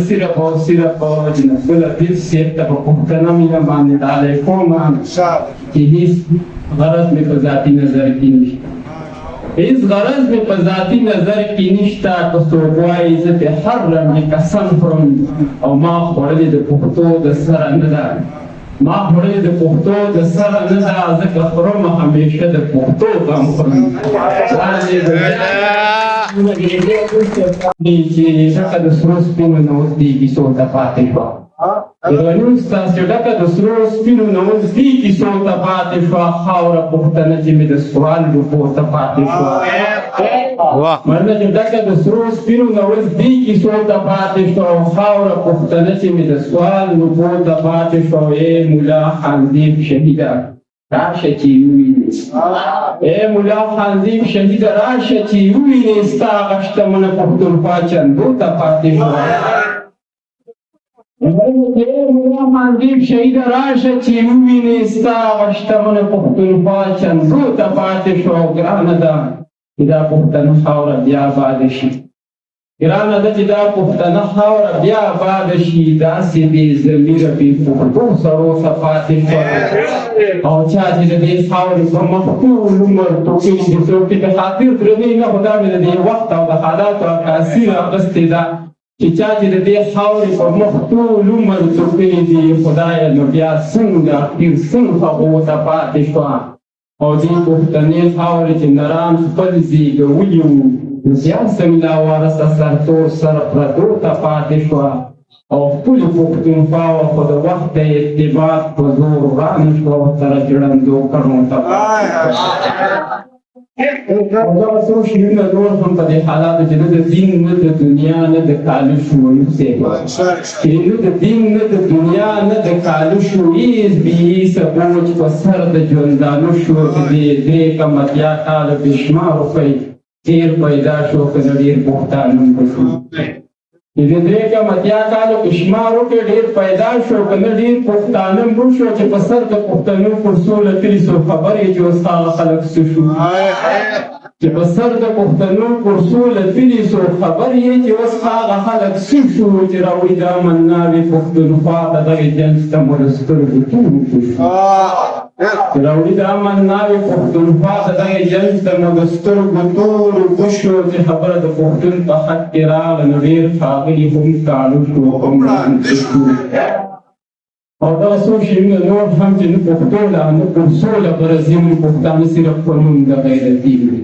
صرف او صرف جناب العزیز صاحب ته په پوښتنه مینه باندې ډالۍ کوم چې هیڅ غرض مې په ذاتي نظر کې نشته هیڅ غرض مې په ذاتي نظر کې نشته که څوک وایي زه پې هر رنګې قسم خورم او ما خوړلې د پښتو د سره نه ده ما خوړلې د پښتو د سره نه ده ځکه خورم همیشه د پښتو غم خورم چې ډکه د سرو سپینو نه اوس دې کیسو ته پاتې شوه غني استاد چې ډکه د سرو سپینو نه اوس دې کیسو ته پاتې شوه خاوره پوښتنه چې مې د سوال لوبو ته پاتې شوه مرنه چې ډکه د سرو سپینو نه اوس دې کیسو ته پاتې شوه خاوره پوښتنه چې مې د سوال لوبو ته پاتې شوه ای مولا خاندیب شهیده راشه چې ووینې ای مولا خانزیب شهید راشه چې ووینې ستا هغه شتمنه پښتونخوا چندو ته پاتې شوه ای مولا خانزیب شهید راشه چې ووینې ستا هغه شتمنه پښتونخوا چندو ته پاتې شوه ګرانه ده چې دا پښتنه خاوره بیا آباده شي ګرانه ده چې دا پښتنه خاوره بیا آباده شي داسې بې ضمیره بې پښتو سرو ته پاتې شوه او چا چې د دې خاورې په مخ ټول عمر ټوکلي دي څوک چې په خاطر ترې نه خو دا مې د دې وخت او د حالاتو عکاسي راغستې ده چې چا چې د دې خاورې په مخ ټول عمر ټوکلي دي خدایه نو بیا څنګه اخر څنګه هغو ته پاتې شوه او دې پښتنې خاورې چې نران خپل زیږولي وو بیا څنګه وارثه سرتور سر پردو ته پاتې شوه او خپلې پښتونخوا وه خو د وخت د ارتباط په زور ورانه شوه ورسره ژړندو کڼو ته او دغه څو شعرونه نور هم په دې حالاتو چې نه د دین نه د دنیا نه د کالو شویو صاحب چې نه د دین نه د دنیا نه د کالو شویز بېحیسه بوج په سر د ژوندانو شو چې دې درې کم اتیا کاله بې شمار روپۍ تیر پیدا شو که نه ډېر بهتانم به شو چې د درې کم اتیا کالو په شمار وکړې ډېر پیدا شو که نه ډېر پښتانه مړ شو چې په سر د پښتنو پر څو لتلي څو خبرې چې اوس هغه خلک څه شو چې په سر د پښتنو پر څو لتلي څو خبرې چې اوس هغه خلک څه شو چې راوړي دا مناوې پښتونخوا ته دغې جنګ ته مو د سترګو تورو شو چې راوړي دا مناوې پښتونخوا ته دغې جنګ ته مو د سترګو تورو شو چې خبره د پښتون په خط کې راغله نو ډېر ښاغلي هم کاڼو شو هم ړانده شو او دغه څو شعرونه نور هم چې نه پښتو له نه پر سوله برځي موږ پښتانه صرف په نوم د غیرتي وي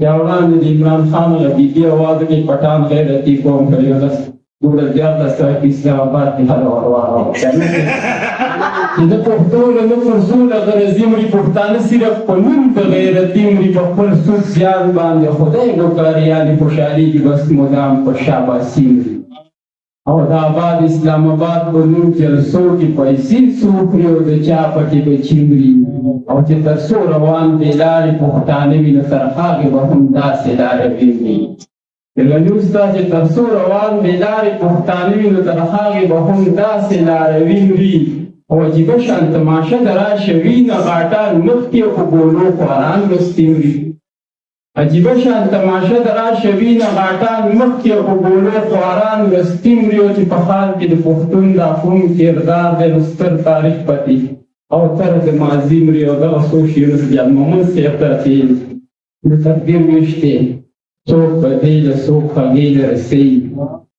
یا وړاندې د عمران خان له بیبي اوازو کې پټان غیرتي قوم کړی ډوډه زیاته سره په اسلام آباد کې هله ورواره چې نه پښتو له نه پر سوله غرضي موږ پښتانه صرف په نوم د غیرتي موږ په خپل سود زیان باندې خدای نوکاریانې خوشحالېږي بس مدام په شاباسي مري او د آباد اسلام آباد په نوم جلسو کې پیسې څوک کړي او د چا پکې بچي مري او چې تر څو روان بې لارې پښتانه وي نو تر هغې به هم داسې لاروي وي غني استاد چې تر څو روان بې لارې پښتانه وي نو تر هغې به هم داسې لاروي مري او عجیبه شان تماشه د راشه وینه غاټان مخکې خو ګولو خواران لوستي مري عجیبه شان تماشه د راشه وینه غاټان مخکې خو ګولو خواران لوستي مري او چې په حال کې د پښتون دا کوم کردار دی نو ستر تاریخ پتې او تر د ماضي مري او دغه څو شعرونه بیا محمد صاحب ته چې د تقدیر ویش دی څوک بدۍ له څوک هغې له رسوي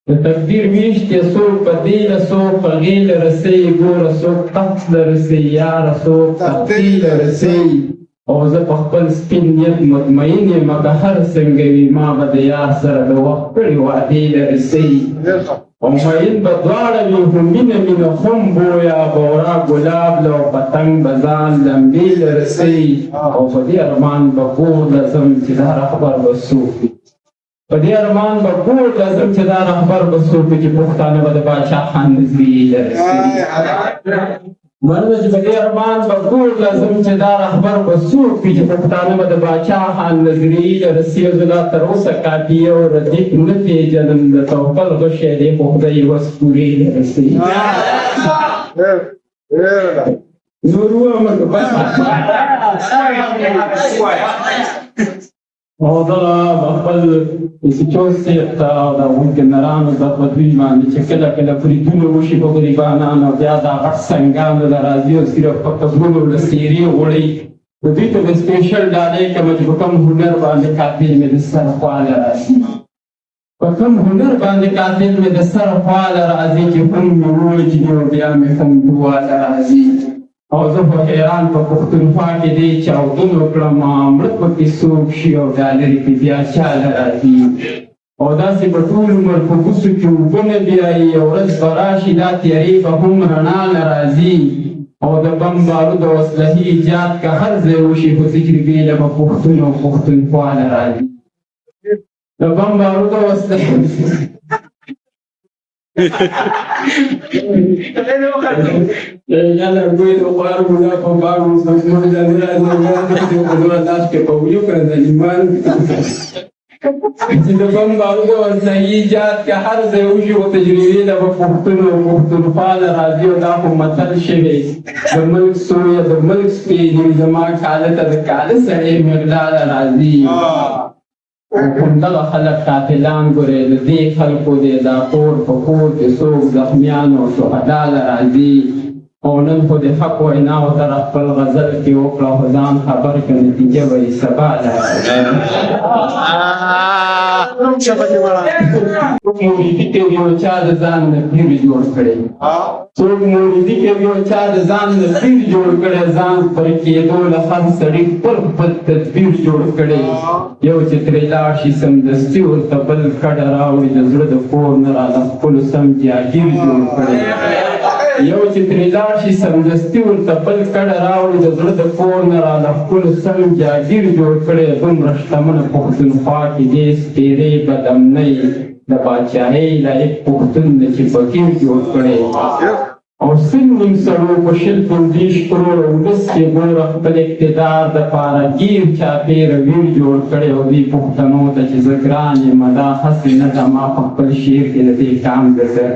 د تقدیر ویش دی څوک بدۍ له څوک هغې له رسوي ګوره څوک تخت له رسوي یاره څوک تختې له رسوي او زه په خپل سپین نیت مطمئن یم که هر څنګه وي ما به د یار سره د وخت کړې وعدې له رسوي او مین به دواړه وي خو مینه مینه خم بویه بورا ګلاب له او پتنګ به ځان لمبې له رسوي او په دې ارمان به کور له ځم چې دا رهبر به څوک وي په دې ارمان به کور له ځم چې دا رهبر به څوک وي چې پښتانه به د باچا خان نظریې له رسوي مرده چې په دې ارمان به کور له ځم چې دا رهبر به څوک وي چې پښتانه به د باچا خان نظریې له رسوي زه لا تر اوسه کاپیې او ردیف نه پېژنم د توکل غشی دی خو خدای وس پورې له رسوي نور ووایم که بس او دغه خپل سچوس صاحب ته او د وکیلانو ته په دوی باندې چې کله کله بریدونه وشي په غریبانانو بیا دا غټ سنګانو د راځي او صرف په قبرونو له څیرې غوړي د دوی ته د سپېشل ډالۍ کومه چې په کوم هنر باندې قاتل مې د سر خواله راځي په کوم هنر باندې قاتل مې د سر خواله راځي چې هم مې ووجني او بیا مې هم دواله راځي او زه خو حیران په پښتونخوا کې دی چاودون وکړم مړه پکې څوک شي او دا لرې کې بیا چاله راځي او داسې به ټول عمر په بوسو کې اوبه نه بیایي یو ورځ به راشي دا تیارې به هم رڼا نه راځي او د بم بارود او اسلحې ایجاد که هر ځای وشي خو ذکر بېله به پښتون او پښتونخوا نه راځي د بم بارود او اسلحې Yalla gue itu baru guna pembangun semua dan itu kedua das ke pauliu kan iman itu pembangun itu sahijat ke har zeuji و تجربه د پښتونخوا راځي او دا په متل شوی د ملک سوریه د ملک سپېدې زما کاله ته د کاله سړی مقدار راځي همدغه خلک قاتلان ګورې د دې خلکو دی دا کور په کور کې څوک زخمیان او شهدا له راځي او نن خو د حق ویناو طرف خپل غزل کې وکړه خو ځان خبر کړه نتیجه به یې سبا ده څوک مریدي کوي او چا د ځان نه پیر جوړ کړی څوک مریدي کوي او چا د ځان نه پیر جوړ کړی ځان پر کېدو له هر سړي خپل تدبیر جوړ کړی یو چې ترې لاړ شي سمدستي ورته بل کډه راوړي د زړه د کور نه راله خپلو سم جاګیر جوړ کړی یو چې ترې لاړ شي سمدستي ورته بل کډه راوړي د زړه د کور نه راله خپلو سم جاګیر جوړ کړی دومره شتمنه پښتونخوا کې دې سپېرې بدمنۍ د باچاهۍ لایق پښتون دی چې فقیر جوړ کړی او سل نیم سړو په شل پنځوس کروړه ولس کې ګوره خپل اقتدار دپاره ګیر چاپېره ویر جوړ کړی او دې پښتنو ته چې زه ګران یم دا هسې نه ده ما په خپل شعر کې د دې کام ګرځر